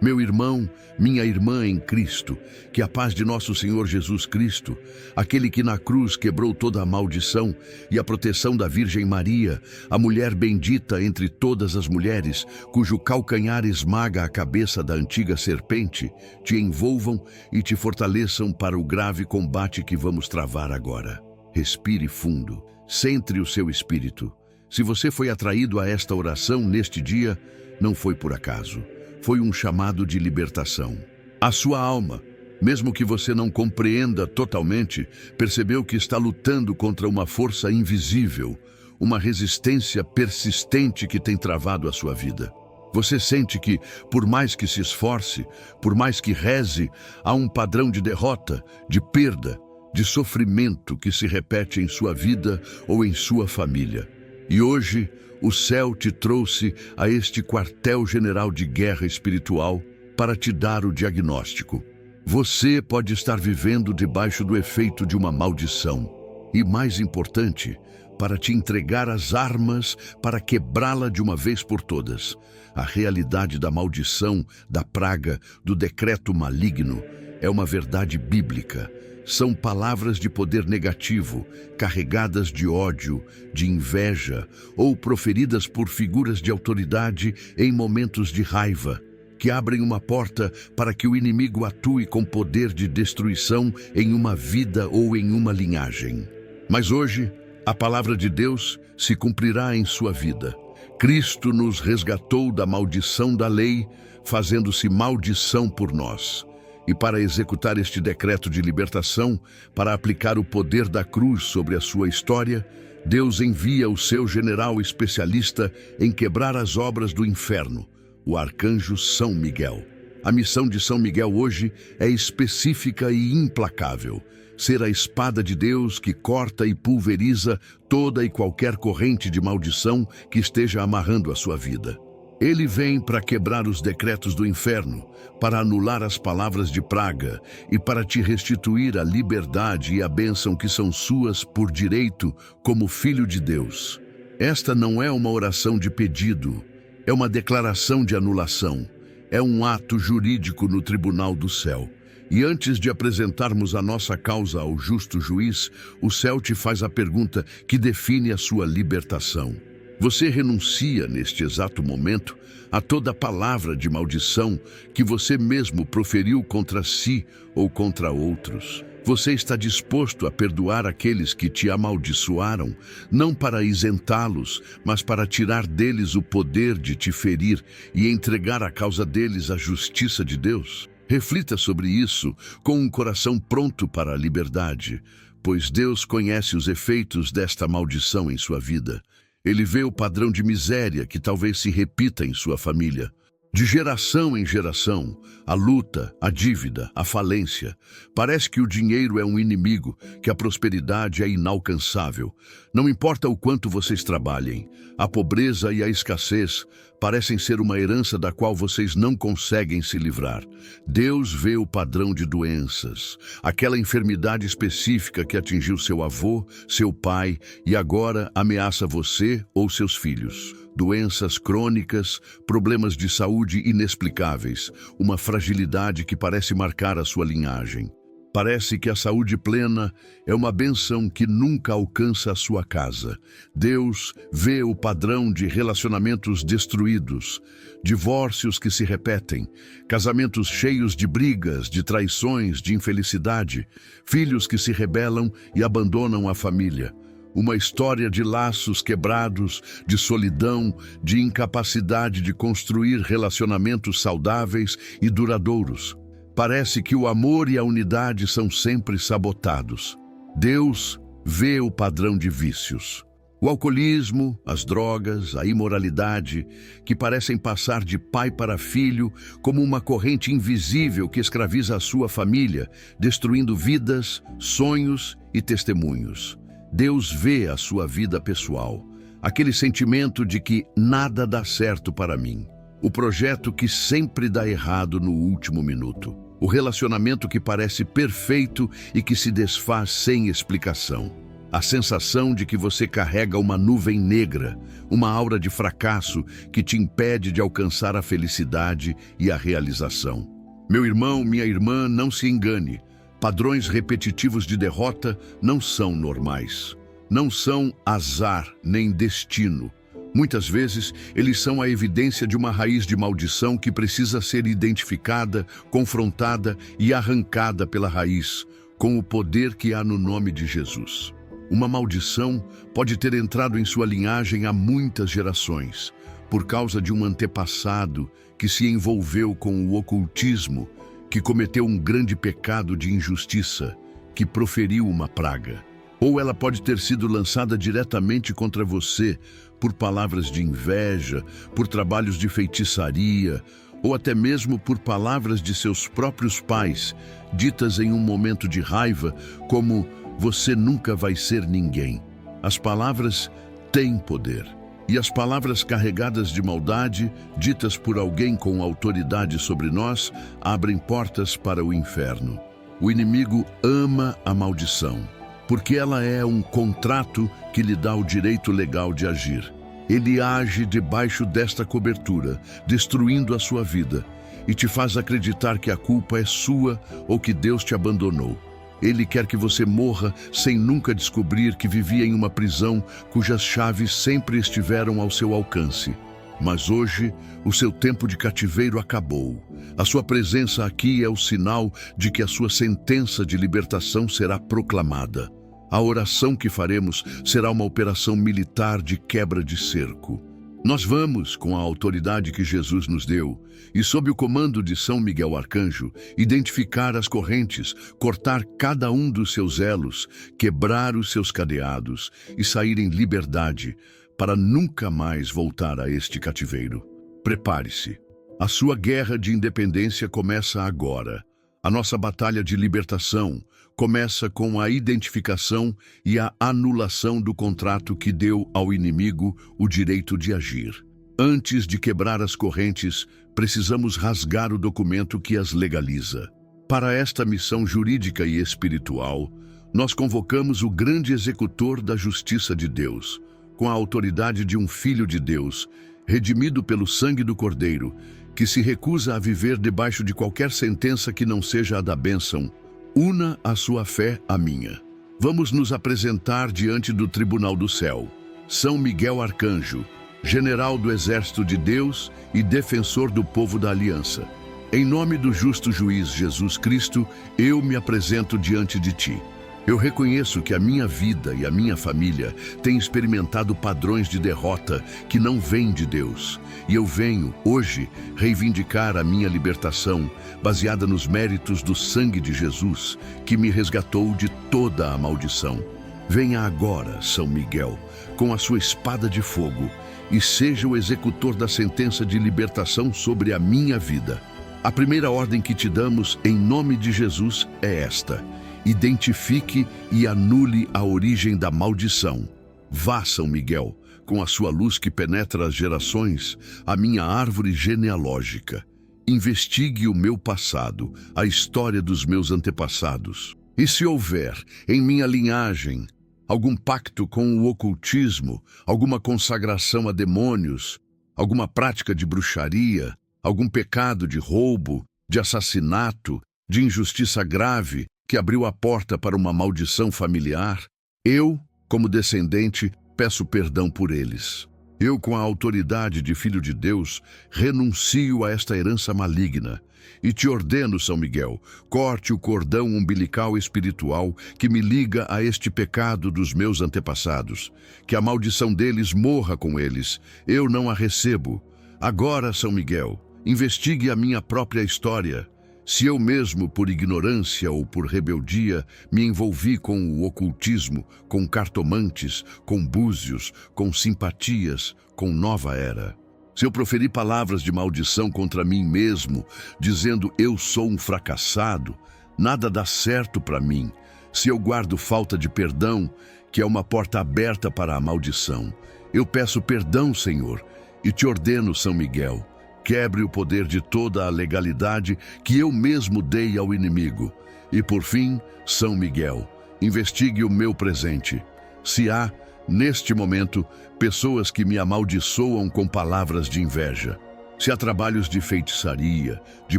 Meu irmão, minha irmã em Cristo, que a paz de nosso Senhor Jesus Cristo, aquele que na cruz quebrou toda a maldição e a proteção da Virgem Maria, a mulher bendita entre todas as mulheres, cujo calcanhar esmaga a cabeça da antiga serpente, te envolvam e te fortaleçam para o grave combate que vamos travar agora. Respire fundo, centre o seu espírito. Se você foi atraído a esta oração neste dia, não foi por acaso. Foi um chamado de libertação. A sua alma, mesmo que você não compreenda totalmente, percebeu que está lutando contra uma força invisível, uma resistência persistente que tem travado a sua vida. Você sente que, por mais que se esforce, por mais que reze, há um padrão de derrota, de perda, de sofrimento que se repete em sua vida ou em sua família. E hoje, o céu te trouxe a este quartel-general de guerra espiritual para te dar o diagnóstico. Você pode estar vivendo debaixo do efeito de uma maldição. E mais importante, para te entregar as armas para quebrá-la de uma vez por todas. A realidade da maldição, da praga, do decreto maligno é uma verdade bíblica. São palavras de poder negativo, carregadas de ódio, de inveja ou proferidas por figuras de autoridade em momentos de raiva, que abrem uma porta para que o inimigo atue com poder de destruição em uma vida ou em uma linhagem. Mas hoje, a palavra de Deus se cumprirá em sua vida. Cristo nos resgatou da maldição da lei, fazendo-se maldição por nós. E para executar este decreto de libertação, para aplicar o poder da cruz sobre a sua história, Deus envia o seu general especialista em quebrar as obras do inferno, o arcanjo São Miguel. A missão de São Miguel hoje é específica e implacável: ser a espada de Deus que corta e pulveriza toda e qualquer corrente de maldição que esteja amarrando a sua vida. Ele vem para quebrar os decretos do inferno, para anular as palavras de praga e para te restituir a liberdade e a bênção que são suas por direito como filho de Deus. Esta não é uma oração de pedido, é uma declaração de anulação, é um ato jurídico no tribunal do céu. E antes de apresentarmos a nossa causa ao justo juiz, o céu te faz a pergunta que define a sua libertação. Você renuncia, neste exato momento, a toda palavra de maldição que você mesmo proferiu contra si ou contra outros. Você está disposto a perdoar aqueles que te amaldiçoaram, não para isentá-los, mas para tirar deles o poder de te ferir e entregar a causa deles à justiça de Deus? Reflita sobre isso com um coração pronto para a liberdade, pois Deus conhece os efeitos desta maldição em sua vida. Ele vê o padrão de miséria que talvez se repita em sua família. De geração em geração, a luta, a dívida, a falência. Parece que o dinheiro é um inimigo, que a prosperidade é inalcançável. Não importa o quanto vocês trabalhem, a pobreza e a escassez parecem ser uma herança da qual vocês não conseguem se livrar. Deus vê o padrão de doenças, aquela enfermidade específica que atingiu seu avô, seu pai e agora ameaça você ou seus filhos. Doenças crônicas, problemas de saúde inexplicáveis, uma fragilidade que parece marcar a sua linhagem. Parece que a saúde plena é uma bênção que nunca alcança a sua casa. Deus vê o padrão de relacionamentos destruídos, divórcios que se repetem, casamentos cheios de brigas, de traições, de infelicidade, filhos que se rebelam e abandonam a família. Uma história de laços quebrados, de solidão, de incapacidade de construir relacionamentos saudáveis e duradouros. Parece que o amor e a unidade são sempre sabotados. Deus vê o padrão de vícios. O alcoolismo, as drogas, a imoralidade, que parecem passar de pai para filho como uma corrente invisível que escraviza a sua família, destruindo vidas, sonhos e testemunhos. Deus vê a sua vida pessoal, aquele sentimento de que nada dá certo para mim, o projeto que sempre dá errado no último minuto, o relacionamento que parece perfeito e que se desfaz sem explicação. A sensação de que você carrega uma nuvem negra, uma aura de fracasso que te impede de alcançar a felicidade e a realização. Meu irmão, minha irmã, não se engane. Padrões repetitivos de derrota não são normais. Não são azar nem destino. Muitas vezes, eles são a evidência de uma raiz de maldição que precisa ser identificada, confrontada e arrancada pela raiz, com o poder que há no nome de Jesus. Uma maldição pode ter entrado em sua linhagem há muitas gerações, por causa de um antepassado que se envolveu com o ocultismo, que cometeu um grande pecado de injustiça, que proferiu uma praga. Ou ela pode ter sido lançada diretamente contra você por palavras de inveja, por trabalhos de feitiçaria, ou até mesmo por palavras de seus próprios pais, ditas em um momento de raiva, como "você nunca vai ser ninguém". As palavras têm poder. E as palavras carregadas de maldade, ditas por alguém com autoridade sobre nós, abrem portas para o inferno. O inimigo ama a maldição, porque ela é um contrato que lhe dá o direito legal de agir. Ele age debaixo desta cobertura, destruindo a sua vida, e te faz acreditar que a culpa é sua ou que Deus te abandonou. Ele quer que você morra sem nunca descobrir que vivia em uma prisão cujas chaves sempre estiveram ao seu alcance. Mas hoje, o seu tempo de cativeiro acabou. A sua presença aqui é o sinal de que a sua sentença de libertação será proclamada. A oração que faremos será uma operação militar de quebra de cerco. Nós vamos, com a autoridade que Jesus nos deu, e sob o comando de São Miguel Arcanjo, identificar as correntes, cortar cada um dos seus elos, quebrar os seus cadeados e sair em liberdade para nunca mais voltar a este cativeiro. Prepare-se. A sua guerra de independência começa agora. A nossa batalha de libertação começa com a identificação e a anulação do contrato que deu ao inimigo o direito de agir. Antes de quebrar as correntes, precisamos rasgar o documento que as legaliza. Para esta missão jurídica e espiritual, nós convocamos o grande executor da justiça de Deus, com a autoridade de um Filho de Deus, redimido pelo sangue do Cordeiro, que se recusa a viver debaixo de qualquer sentença que não seja a da bênção. Una a sua fé à minha. Vamos nos apresentar diante do tribunal do céu. São Miguel Arcanjo, general do exército de Deus e defensor do povo da aliança. Em nome do justo juiz Jesus Cristo, eu me apresento diante de ti. Eu reconheço que a minha vida e a minha família têm experimentado padrões de derrota que não vêm de Deus. E eu venho, hoje, reivindicar a minha libertação, baseada nos méritos do sangue de Jesus, que me resgatou de toda a maldição. Venha agora, São Miguel, com a sua espada de fogo, e seja o executor da sentença de libertação sobre a minha vida. A primeira ordem que te damos, em nome de Jesus, é esta: identifique e anule a origem da maldição. Vá, São Miguel, com a sua luz que penetra as gerações, a minha árvore genealógica. Investigue o meu passado, a história dos meus antepassados. E se houver, em minha linhagem, algum pacto com o ocultismo, alguma consagração a demônios, alguma prática de bruxaria, algum pecado de roubo, de assassinato, de injustiça grave, que abriu a porta para uma maldição familiar, eu, como descendente, peço perdão por eles. Eu, com a autoridade de Filho de Deus, renuncio a esta herança maligna e te ordeno, São Miguel, corte o cordão umbilical espiritual que me liga a este pecado dos meus antepassados, que a maldição deles morra com eles. Eu não a recebo. Agora, São Miguel, investigue a minha própria história. Se eu mesmo, por ignorância ou por rebeldia, me envolvi com o ocultismo, com cartomantes, com búzios, com simpatias, com nova era. Se eu proferi palavras de maldição contra mim mesmo, dizendo eu sou um fracassado, nada dá certo para mim. Se eu guardo falta de perdão, que é uma porta aberta para a maldição, eu peço perdão, Senhor, e te ordeno, São Miguel, quebre o poder de toda a legalidade que eu mesmo dei ao inimigo. E por fim, São Miguel, investigue o meu presente. Se há, neste momento, pessoas que me amaldiçoam com palavras de inveja, se há trabalhos de feitiçaria, de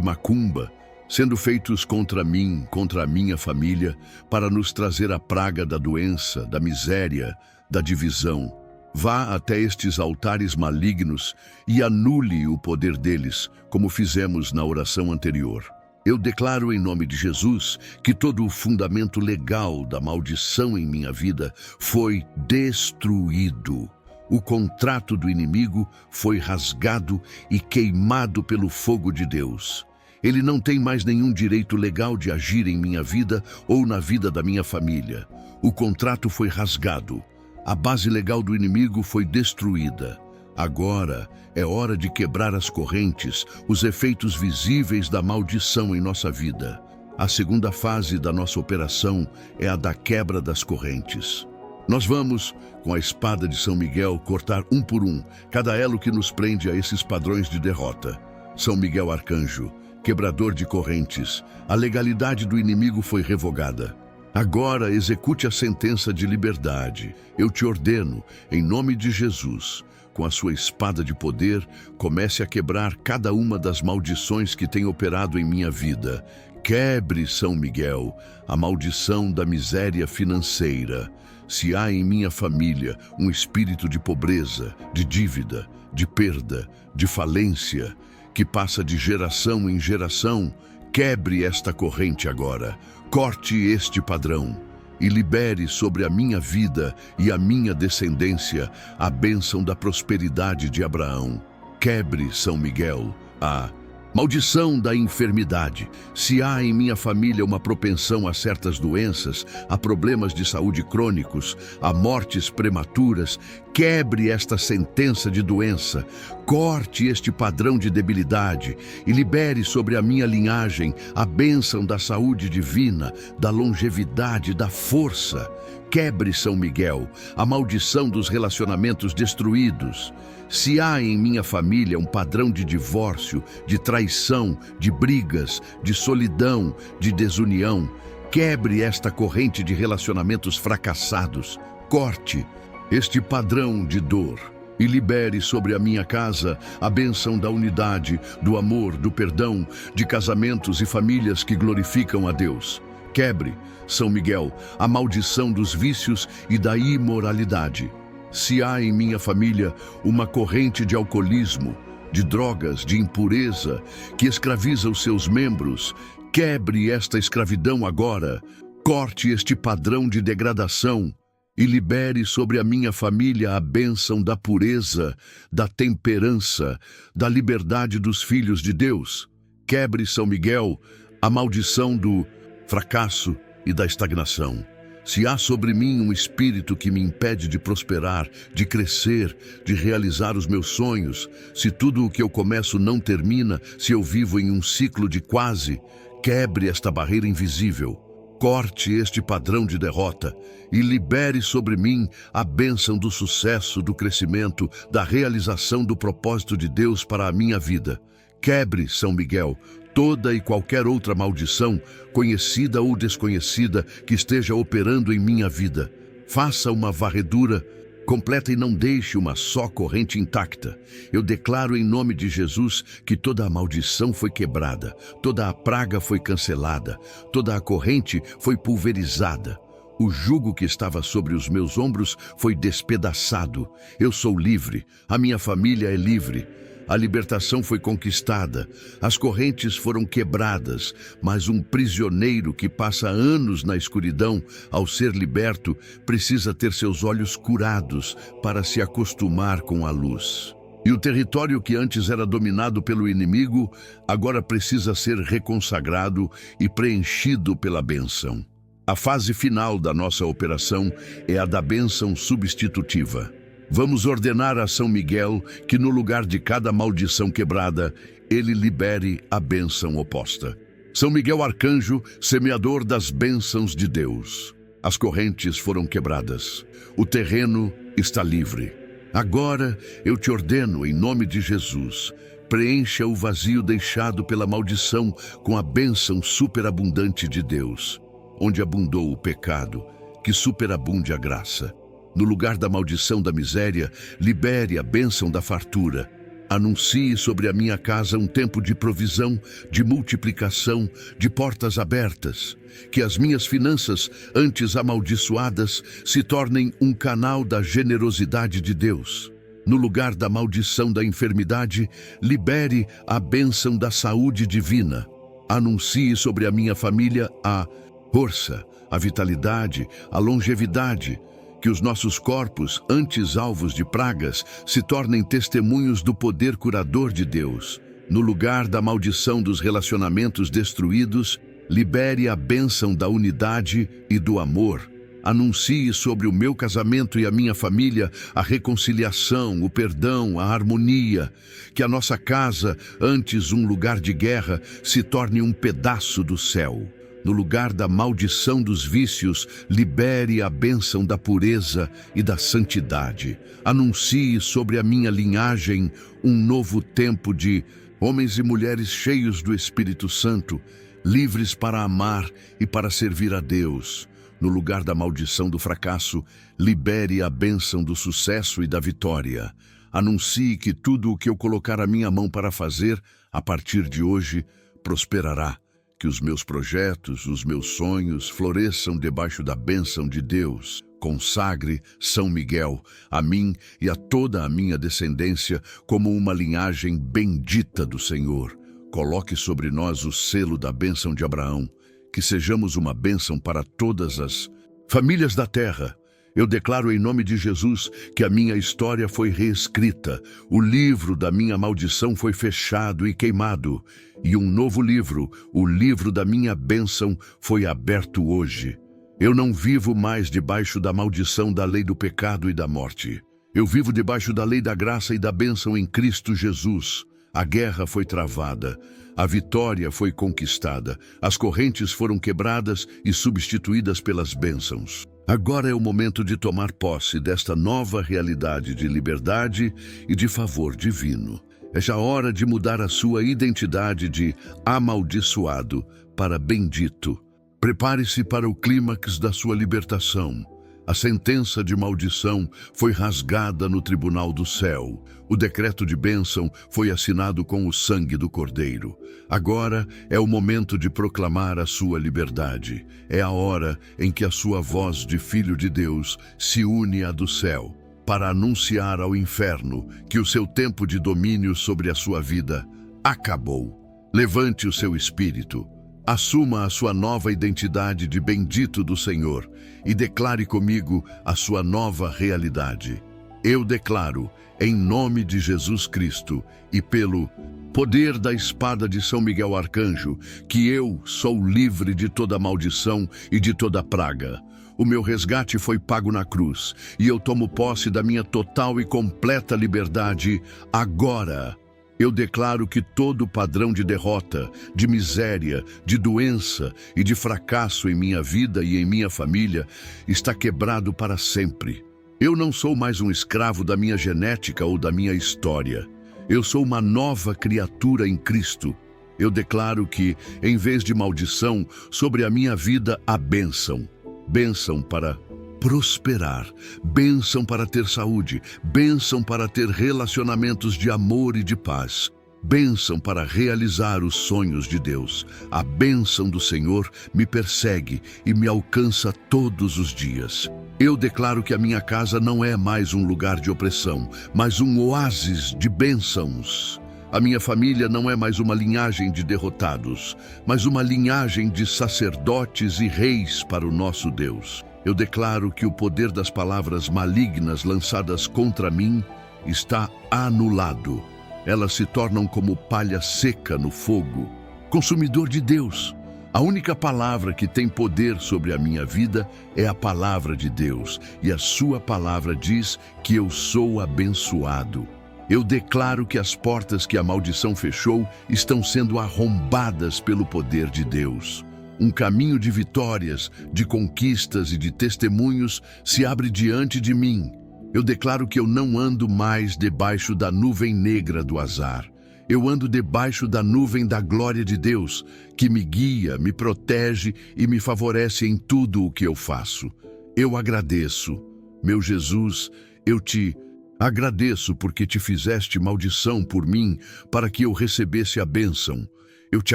macumba, sendo feitos contra mim, contra a minha família, para nos trazer a praga da doença, da miséria, da divisão, vá até estes altares malignos e anule o poder deles, como fizemos na oração anterior. Eu declaro em nome de Jesus que todo o fundamento legal da maldição em minha vida foi destruído. O contrato do inimigo foi rasgado e queimado pelo fogo de Deus. Ele não tem mais nenhum direito legal de agir em minha vida ou na vida da minha família. O contrato foi rasgado. A base legal do inimigo foi destruída. Agora é hora de quebrar as correntes, os efeitos visíveis da maldição em nossa vida. A segunda fase da nossa operação é a da quebra das correntes. Nós vamos, com a espada de São Miguel, cortar um por um cada elo que nos prende a esses padrões de derrota. São Miguel Arcanjo, quebrador de correntes, a legalidade do inimigo foi revogada. Agora execute a sentença de liberdade. Eu te ordeno, em nome de Jesus, com a sua espada de poder, comece a quebrar cada uma das maldições que tem operado em minha vida. Quebre, São Miguel, a maldição da miséria financeira. Se há em minha família um espírito de pobreza, de dívida, de perda, de falência, que passa de geração em geração, quebre esta corrente agora, corte este padrão e libere sobre a minha vida e a minha descendência a bênção da prosperidade de Abraão. Quebre, São Miguel, a maldição da enfermidade. Se há em minha família uma propensão a certas doenças, a problemas de saúde crônicos, a mortes prematuras, quebre esta sentença de doença, corte este padrão de debilidade e libere sobre a minha linhagem a bênção da saúde divina, da longevidade, da força. Quebre, São Miguel, a maldição dos relacionamentos destruídos. Se há em minha família um padrão de divórcio, de traição, de brigas, de solidão, de desunião, quebre esta corrente de relacionamentos fracassados. Corte este padrão de dor e libere sobre a minha casa a bênção da unidade, do amor, do perdão, de casamentos e famílias que glorificam a Deus. Quebre, São Miguel, a maldição dos vícios e da imoralidade. Se há em minha família uma corrente de alcoolismo, de drogas, de impureza, que escraviza os seus membros, quebre esta escravidão agora, corte este padrão de degradação e libere sobre a minha família a bênção da pureza, da temperança, da liberdade dos filhos de Deus. Quebre, São Miguel, a maldição do fracasso e da estagnação. Se há sobre mim um espírito que me impede de prosperar, de crescer, de realizar os meus sonhos, se tudo o que eu começo não termina, se eu vivo em um ciclo de quase, quebre esta barreira invisível, corte este padrão de derrota e libere sobre mim a bênção do sucesso, do crescimento, da realização do propósito de Deus para a minha vida. Quebre, São Miguel, toda e qualquer outra maldição, conhecida ou desconhecida, que esteja operando em minha vida. Faça uma varredura completa e não deixe uma só corrente intacta. Eu declaro em nome de Jesus que toda a maldição foi quebrada, toda a praga foi cancelada, toda a corrente foi pulverizada. O jugo que estava sobre os meus ombros foi despedaçado. Eu sou livre, a minha família é livre. A libertação foi conquistada, as correntes foram quebradas, mas um prisioneiro que passa anos na escuridão, ao ser liberto, precisa ter seus olhos curados para se acostumar com a luz. E o território que antes era dominado pelo inimigo, agora precisa ser reconsagrado e preenchido pela bênção. A fase final da nossa operação é a da bênção substitutiva. Vamos ordenar a São Miguel que no lugar de cada maldição quebrada, ele libere a bênção oposta. São Miguel Arcanjo, semeador das bênçãos de Deus. As correntes foram quebradas. O terreno está livre. Agora eu te ordeno, em nome de Jesus, preencha o vazio deixado pela maldição com a bênção superabundante de Deus. Onde abundou o pecado, que superabunde a graça. No lugar da maldição da miséria, libere a bênção da fartura. Anuncie sobre a minha casa um tempo de provisão, de multiplicação, de portas abertas. Que as minhas finanças, antes amaldiçoadas, se tornem um canal da generosidade de Deus. No lugar da maldição da enfermidade, libere a bênção da saúde divina. Anuncie sobre a minha família a força, a vitalidade, a longevidade. Que os nossos corpos, antes alvos de pragas, se tornem testemunhos do poder curador de Deus. No lugar da maldição dos relacionamentos destruídos, libere a bênção da unidade e do amor. Anuncie sobre o meu casamento e a minha família a reconciliação, o perdão, a harmonia. Que a nossa casa, antes um lugar de guerra, se torne um pedaço do céu. No lugar da maldição dos vícios, libere a bênção da pureza e da santidade. Anuncie sobre a minha linhagem um novo tempo de homens e mulheres cheios do Espírito Santo, livres para amar e para servir a Deus. No lugar da maldição do fracasso, libere a bênção do sucesso e da vitória. Anuncie que tudo o que eu colocar a minha mão para fazer, a partir de hoje, prosperará. Que os meus projetos, os meus sonhos floresçam debaixo da bênção de Deus. Consagre São Miguel a mim e a toda a minha descendência como uma linhagem bendita do Senhor. Coloque sobre nós o selo da bênção de Abraão. Que sejamos uma bênção para todas as famílias da terra. Eu declaro em nome de Jesus que a minha história foi reescrita, o livro da minha maldição foi fechado e queimado, e um novo livro, o livro da minha bênção, foi aberto hoje. Eu não vivo mais debaixo da maldição da lei do pecado e da morte. Eu vivo debaixo da lei da graça e da bênção em Cristo Jesus. A guerra foi travada, a vitória foi conquistada, as correntes foram quebradas e substituídas pelas bênçãos. Agora é o momento de tomar posse desta nova realidade de liberdade e de favor divino. É já hora de mudar a sua identidade de amaldiçoado para bendito. Prepare-se para o clímax da sua libertação. A sentença de maldição foi rasgada no tribunal do céu. O decreto de bênção foi assinado com o sangue do Cordeiro. Agora é o momento de proclamar a sua liberdade. É a hora em que a sua voz de Filho de Deus se une à do céu, para anunciar ao inferno que o seu tempo de domínio sobre a sua vida acabou. Levante o seu espírito. Assuma a sua nova identidade de bendito do Senhor e declare comigo a sua nova realidade. Eu declaro, em nome de Jesus Cristo e pelo poder da espada de São Miguel Arcanjo, que eu sou livre de toda maldição e de toda praga. O meu resgate foi pago na cruz e eu tomo posse da minha total e completa liberdade agora. Eu declaro que todo padrão de derrota, de miséria, de doença e de fracasso em minha vida e em minha família está quebrado para sempre. Eu não sou mais um escravo da minha genética ou da minha história. Eu sou uma nova criatura em Cristo. Eu declaro que, em vez de maldição, sobre a minha vida há bênção. Bênção para prosperar, bênção para ter saúde, bênção para ter relacionamentos de amor e de paz, bênção para realizar os sonhos de Deus. A bênção do Senhor me persegue e me alcança todos os dias. Eu declaro que a minha casa não é mais um lugar de opressão, mas um oásis de bênçãos. A minha família não é mais uma linhagem de derrotados, mas uma linhagem de sacerdotes e reis para o nosso Deus. Eu declaro que o poder das palavras malignas lançadas contra mim está anulado. Elas se tornam como palha seca no fogo. Consumidor de Deus, a única palavra que tem poder sobre a minha vida é a palavra de Deus, e a sua palavra diz que eu sou abençoado. Eu declaro que as portas que a maldição fechou estão sendo arrombadas pelo poder de Deus. Um caminho de vitórias, de conquistas e de testemunhos se abre diante de mim. Eu declaro que eu não ando mais debaixo da nuvem negra do azar. Eu ando debaixo da nuvem da glória de Deus, que me guia, me protege e me favorece em tudo o que eu faço. Eu agradeço. Meu Jesus, eu te agradeço porque te fizeste maldição por mim, para que eu recebesse a bênção. Eu te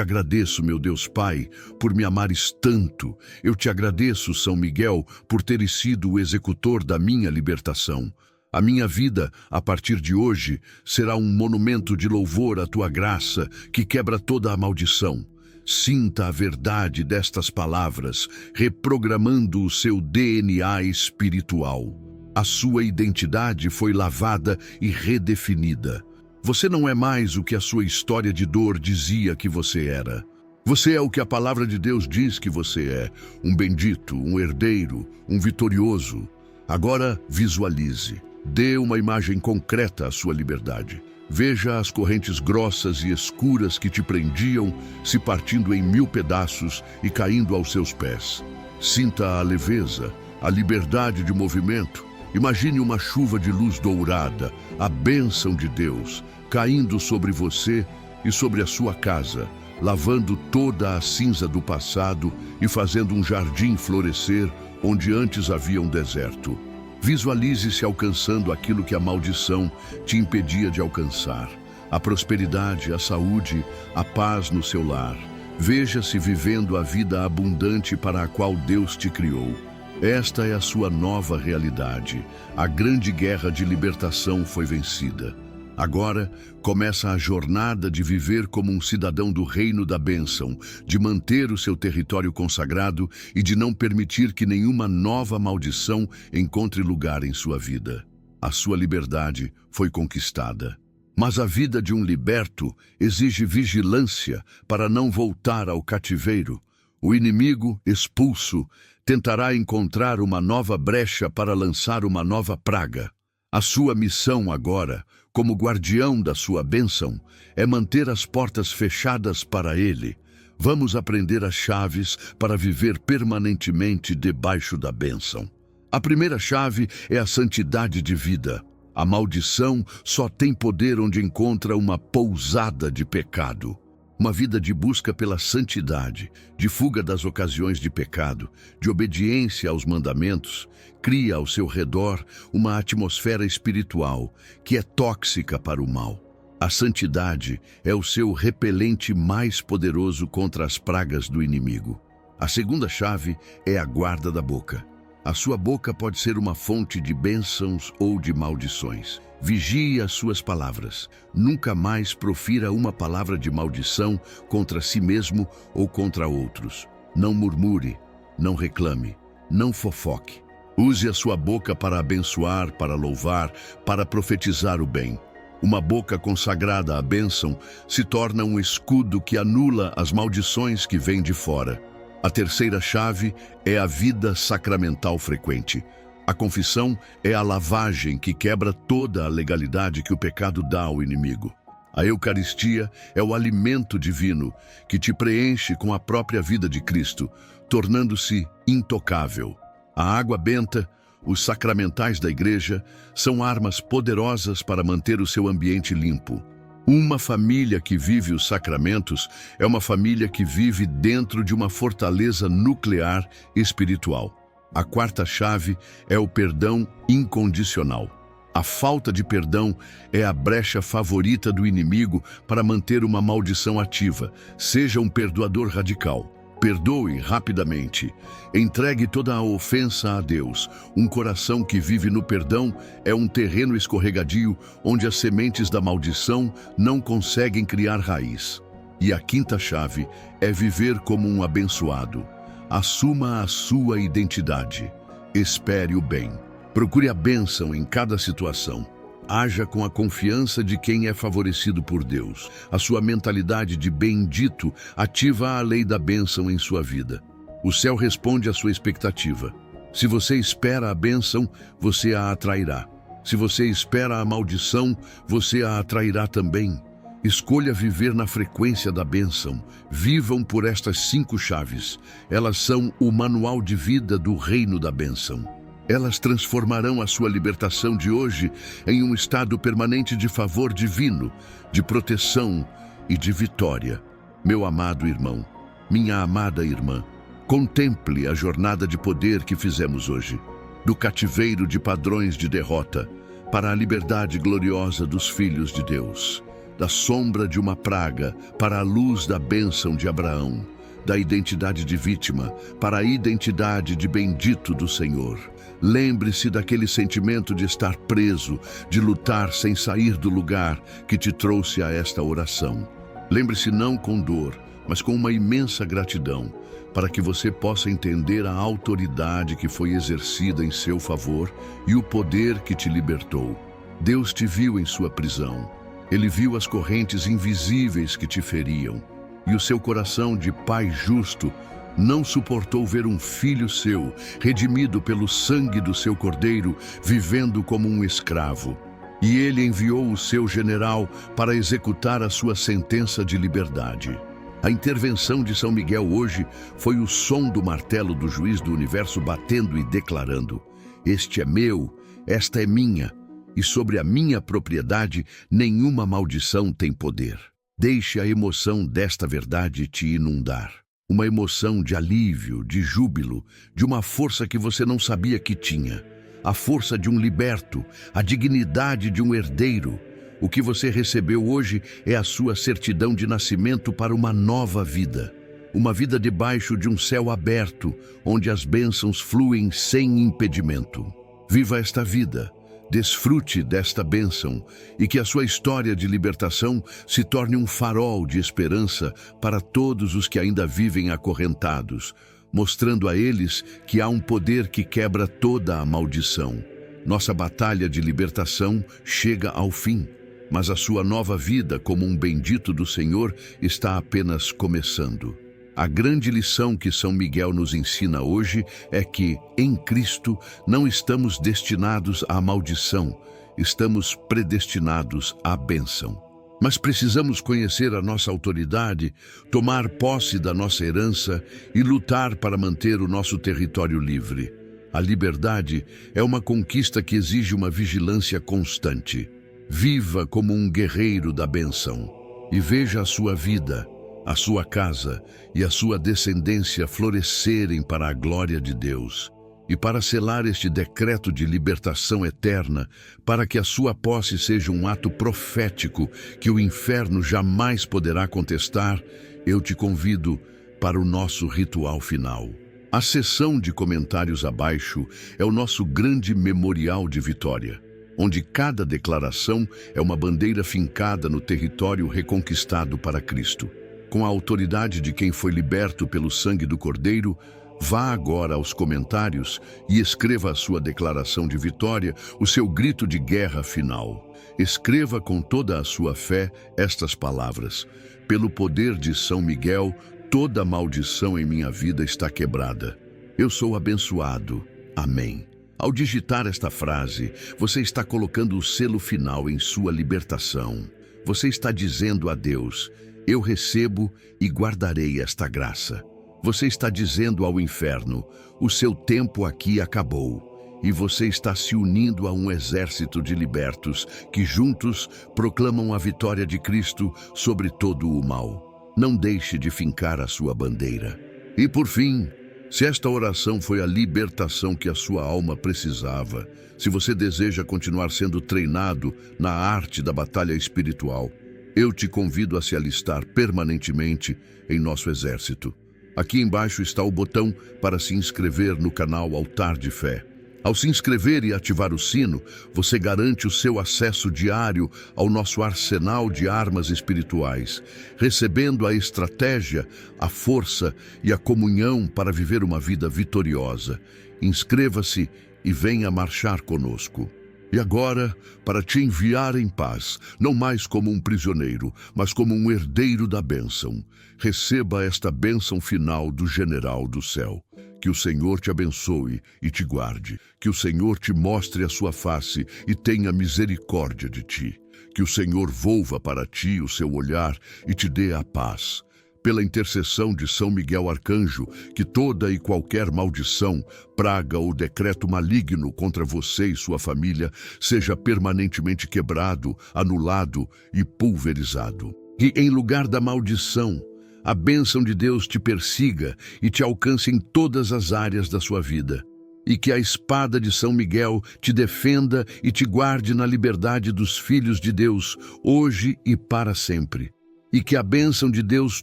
agradeço, meu Deus Pai, por me amares tanto. Eu te agradeço, São Miguel, por teres sido o executor da minha libertação. A minha vida, a partir de hoje, será um monumento de louvor à tua graça, que quebra toda a maldição. Sinta a verdade destas palavras, reprogramando o seu DNA espiritual. A sua identidade foi lavada e redefinida. Você não é mais o que a sua história de dor dizia que você era. Você é o que a palavra de Deus diz que você é: um bendito, um herdeiro, um vitorioso. Agora visualize. Dê uma imagem concreta à sua liberdade. Veja as correntes grossas e escuras que te prendiam se partindo em 1000 pedaços e caindo aos seus pés. Sinta a leveza, a liberdade de movimento. Imagine uma chuva de luz dourada, a bênção de Deus, caindo sobre você e sobre a sua casa, lavando toda a cinza do passado e fazendo um jardim florescer onde antes havia um deserto. Visualize-se alcançando aquilo que a maldição te impedia de alcançar: a prosperidade, a saúde, a paz no seu lar. Veja-se vivendo a vida abundante para a qual Deus te criou. Esta é a sua nova realidade. A grande guerra de libertação foi vencida. Agora começa a jornada de viver como um cidadão do reino da bênção, de manter o seu território consagrado e de não permitir que nenhuma nova maldição encontre lugar em sua vida. A sua liberdade foi conquistada. Mas a vida de um liberto exige vigilância para não voltar ao cativeiro. O inimigo, expulso, tentará encontrar uma nova brecha para lançar uma nova praga. A sua missão agora, como guardião da sua bênção, é manter as portas fechadas para ele. Vamos aprender as chaves para viver permanentemente debaixo da bênção. A primeira chave é a santidade de vida. A maldição só tem poder onde encontra uma pousada de pecado. Uma vida de busca pela santidade, de fuga das ocasiões de pecado, de obediência aos mandamentos, cria ao seu redor uma atmosfera espiritual que é tóxica para o mal. A santidade é o seu repelente mais poderoso contra as pragas do inimigo. A segunda chave é a guarda da boca. A sua boca pode ser uma fonte de bênçãos ou de maldições. Vigie as suas palavras. Nunca mais profira uma palavra de maldição contra si mesmo ou contra outros. Não murmure, não reclame, não fofoque. Use a sua boca para abençoar, para louvar, para profetizar o bem. Uma boca consagrada à bênção se torna um escudo que anula as maldições que vêm de fora. A terceira chave é a vida sacramental frequente. A confissão é a lavagem que quebra toda a legalidade que o pecado dá ao inimigo. A Eucaristia é o alimento divino que te preenche com a própria vida de Cristo, tornando-se intocável. A água benta, os sacramentais da Igreja, são armas poderosas para manter o seu ambiente limpo. Uma família que vive os sacramentos é uma família que vive dentro de uma fortaleza nuclear espiritual. A quarta chave é o perdão incondicional. A falta de perdão é a brecha favorita do inimigo para manter uma maldição ativa. Seja um perdoador radical. Perdoe rapidamente. Entregue toda a ofensa a Deus. Um coração que vive no perdão é um terreno escorregadio onde as sementes da maldição não conseguem criar raiz. E a quinta chave é viver como um abençoado. Assuma a sua identidade. Espere o bem. Procure a bênção em cada situação. Haja com a confiança de quem é favorecido por Deus. A sua mentalidade de bendito ativa a lei da bênção em sua vida. O céu responde à sua expectativa. Se você espera a bênção, você a atrairá. Se você espera a maldição, você a atrairá também. Escolha viver na frequência da bênção. Vivam por estas 5 chaves. Elas são o manual de vida do reino da bênção. Elas transformarão a sua libertação de hoje em um estado permanente de favor divino, de proteção e de vitória. Meu amado irmão, minha amada irmã, contemple a jornada de poder que fizemos hoje. do cativeiro de padrões de derrota, para a liberdade gloriosa dos filhos de Deus, da sombra de uma praga para a luz da bênção de Abraão, da identidade de vítima para a identidade de bendito do Senhor. Lembre-se daquele sentimento de estar preso, de lutar sem sair do lugar que te trouxe a esta oração. Lembre-se não com dor, mas com uma imensa gratidão, para que você possa entender a autoridade que foi exercida em seu favor e o poder que te libertou. Deus te viu em sua prisão. Ele viu as correntes invisíveis que te feriam, e o seu coração de pai justo não suportou ver um filho seu, redimido pelo sangue do seu cordeiro, vivendo como um escravo. E ele enviou o seu general para executar a sua sentença de liberdade. A intervenção de São Miguel hoje foi o som do martelo do juiz do universo batendo e declarando: este é meu, esta é minha, e sobre a minha propriedade nenhuma maldição tem poder. Deixe a emoção desta verdade te inundar. Uma emoção de alívio, de júbilo, de uma força que você não sabia que tinha. A força de um liberto, a dignidade de um herdeiro. O que você recebeu hoje é a sua certidão de nascimento para uma nova vida. Uma vida debaixo de um céu aberto, onde as bênçãos fluem sem impedimento. Viva esta vida. Desfrute desta bênção e que a sua história de libertação se torne um farol de esperança para todos os que ainda vivem acorrentados, mostrando a eles que há um poder que quebra toda a maldição. Nossa batalha de libertação chega ao fim, mas a sua nova vida como um bendito do Senhor está apenas começando. A grande lição que São Miguel nos ensina hoje é que, em Cristo, não estamos destinados à maldição, estamos predestinados à bênção. Mas precisamos conhecer a nossa autoridade, tomar posse da nossa herança e lutar para manter o nosso território livre. A liberdade é uma conquista que exige uma vigilância constante. Viva como um guerreiro da bênção e veja a sua vida, a sua casa e a sua descendência florescerem para a glória de Deus. E para selar este decreto de libertação eterna, para que a sua posse seja um ato profético que o inferno jamais poderá contestar, eu te convido para o nosso ritual final. A seção de comentários abaixo é o nosso grande memorial de vitória, onde cada declaração é uma bandeira fincada no território reconquistado para Cristo. Com a autoridade de quem foi liberto pelo sangue do Cordeiro, vá agora aos comentários e escreva a sua declaração de vitória, o seu grito de guerra final. Escreva com toda a sua fé estas palavras: pelo poder de São Miguel, toda maldição em minha vida está quebrada. Eu sou abençoado. Amém. Ao digitar esta frase, você está colocando o selo final em sua libertação. Você está dizendo a Deus: eu recebo e guardarei esta graça. Você está dizendo ao inferno: o seu tempo aqui acabou. E você está se unindo a um exército de libertos que juntos proclamam a vitória de Cristo sobre todo o mal. Não deixe de fincar a sua bandeira. E por fim, se esta oração foi a libertação que a sua alma precisava, se você deseja continuar sendo treinado na arte da batalha espiritual, eu te convido a se alistar permanentemente em nosso exército. Aqui embaixo está o botão para se inscrever no canal Altar de Fé. Ao se inscrever e ativar o sino, você garante o seu acesso diário ao nosso arsenal de armas espirituais, recebendo a estratégia, a força e a comunhão para viver uma vida vitoriosa. Inscreva-se e venha marchar conosco. E agora, para te enviar em paz, não mais como um prisioneiro, mas como um herdeiro da bênção, receba esta bênção final do general do céu. Que o Senhor te abençoe e te guarde. Que o Senhor te mostre a sua face e tenha misericórdia de ti. Que o Senhor volva para ti o seu olhar e te dê a paz. Pela intercessão de São Miguel Arcanjo, que toda e qualquer maldição, praga ou decreto maligno contra você e sua família seja permanentemente quebrado, anulado e pulverizado. Que em lugar da maldição, a bênção de Deus te persiga e te alcance em todas as áreas da sua vida. e que a espada de São Miguel te defenda e te guarde na liberdade dos filhos de Deus, hoje e para sempre. E que a bênção de Deus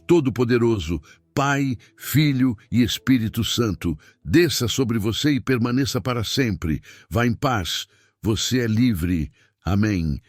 Todo-Poderoso, Pai, Filho e Espírito Santo, desça sobre você e permaneça para sempre. Vá em paz, você é livre. Amém.